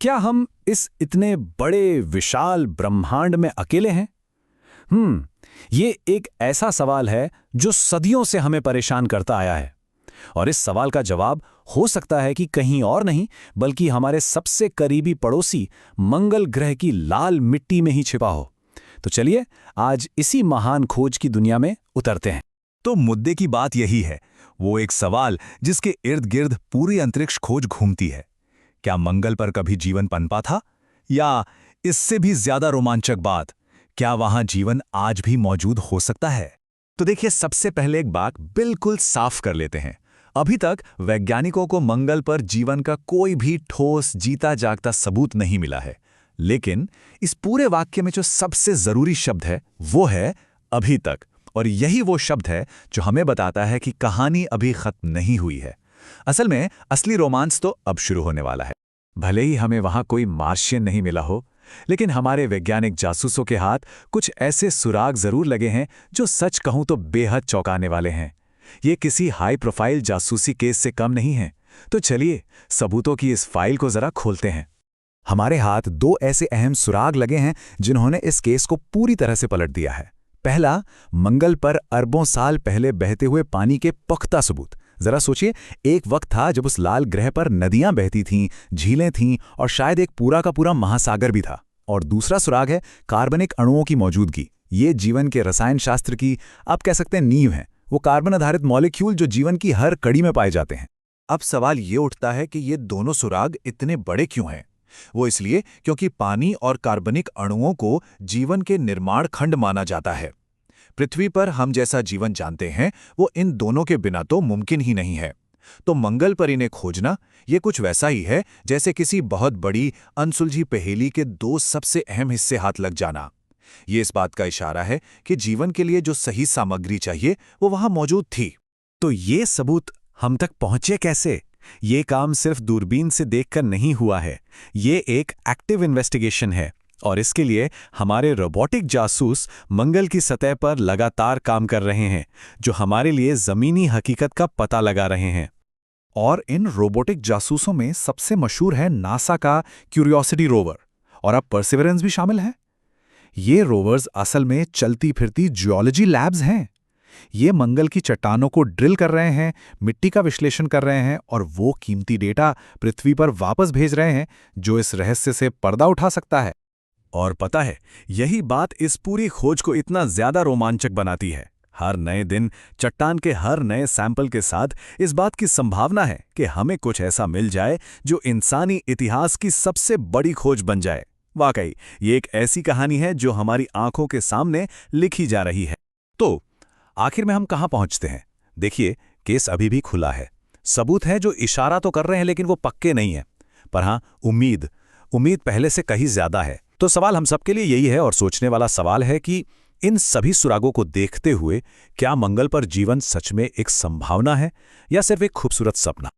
क्या हम इस इतने बड़े विशाल ब्रह्मांड में अकेले हैं? ये एक ऐसा सवाल है जो सदियों से हमें परेशान करता आया है। और इस सवाल का जवाब हो सकता है कि कहीं और नहीं, बल्कि हमारे सबसे करीबी पड़ोसी मंगल ग्रह की लाल मिट्टी में ही छिपा हो। तो चलिए आज इसी महान खोज की दुनिया में उतरते हैं। तो मुद्दे की बात यही है, वो एक सवाल जिसके इर्द गिर्द पूरी अंतरिक्ष खोज घूमती है। क्या मंगल पर कभी जीवन पनपा था? या इससे भी ज्यादा रोमांचक बात, क्या वहां जीवन आज भी मौजूद हो सकता है? तो देखिए, सबसे पहले एक बात बिल्कुल साफ कर लेते हैं। अभी तक वैज्ञानिकों को मंगल पर जीवन का कोई भी ठोस जीता जागता सबूत नहीं मिला है। लेकिन इस पूरे वाक्य में जो सबसे जरूरी शब्द है वो है अभी तक। और यही वो शब्द है जो हमें बताता है कि कहानी अभी खत्म नहीं हुई है। असल में असली रोमांस तो अब शुरू होने वाला है। भले ही हमें वहां कोई मार्शियन नहीं मिला हो, लेकिन हमारे वैज्ञानिक जासूसों के हाथ कुछ ऐसे सुराग जरूर लगे हैं जो सच कहूं तो बेहद चौंकाने वाले हैं। ये किसी हाई प्रोफाइल जासूसी केस से कम नहीं है। तो चलिए सबूतों की इस फाइल को जरा खोलते हैं। हमारे हाथ दो ऐसे अहम सुराग लगे हैं जिन्होंने इस केस को पूरी तरह से पलट दिया है। पहला, मंगल पर अरबों साल पहले बहते हुए पानी के पुख्ता सबूत। जरा सोचिए, एक वक्त था जब उस लाल ग्रह पर नदियां बहती थीं, झीलें थीं और शायद एक पूरा का पूरा महासागर भी था। और दूसरा सुराग है कार्बनिक अणुओं की मौजूदगी। ये जीवन के रसायन शास्त्र की आप कह सकते हैं नींव है। वो कार्बन आधारित मॉलिक्यूल जो जीवन की हर कड़ी में पाए जाते हैं। अब सवाल ये उठता है कि ये दोनों सुराग इतने बड़े क्यों हैं? वो इसलिए क्योंकि पानी और कार्बनिक अणुओं को जीवन के निर्माण खंड माना जाता है। पृथ्वी पर हम जैसा जीवन जानते हैं वो इन दोनों के बिना तो मुमकिन ही नहीं है। तो मंगल पर इन्हें खोजना ये कुछ वैसा ही है जैसे किसी बहुत बड़ी अनसुलझी पहेली के दो सबसे अहम हिस्से हाथ लग जाना। ये इस बात का इशारा है कि जीवन के लिए जो सही सामग्री चाहिए वो वहां मौजूद थी। तो ये सबूत हम तक पहुंचे कैसे? ये काम सिर्फ दूरबीन से देखकर नहीं हुआ है। ये एक एक्टिव इन्वेस्टिगेशन है और इसके लिए हमारे रोबोटिक जासूस मंगल की सतह पर लगातार काम कर रहे हैं, जो हमारे लिए जमीनी हकीकत का पता लगा रहे हैं। और इन रोबोटिक जासूसों में सबसे मशहूर है नासा का क्यूरियोसिटी रोवर, और अब परसिवरेंस भी शामिल है। ये रोवर्स असल में चलती फिरती जियोलॉजी लैब्स हैं। ये मंगल की चट्टानों को ड्रिल कर रहे हैं, मिट्टी का विश्लेषण कर रहे हैं और वो कीमती डेटा पृथ्वी पर वापस भेज रहे हैं जो इस रहस्य से पर्दा उठा सकता है। और पता है, यही बात इस पूरी खोज को इतना ज्यादा रोमांचक बनाती है। हर नए दिन चट्टान के हर नए सैंपल के साथ इस बात की संभावना है कि हमें कुछ ऐसा मिल जाए जो इंसानी इतिहास की सबसे बड़ी खोज बन जाए। वाकई ये एक ऐसी कहानी है जो हमारी आंखों के सामने लिखी जा रही है। तो आखिर में हम कहां पहुंचते हैं? देखिए, केस अभी भी खुला है। सबूत है जो इशारा तो कर रहे हैं, लेकिन वो पक्के नहीं है। पर हां, उम्मीद पहले से कहीं ज्यादा है। तो सवाल हम सबके लिए यही है, और सोचने वाला सवाल है कि इन सभी सुरागों को देखते हुए क्या मंगल पर जीवन सच में एक संभावना है या सिर्फ एक खूबसूरत सपना?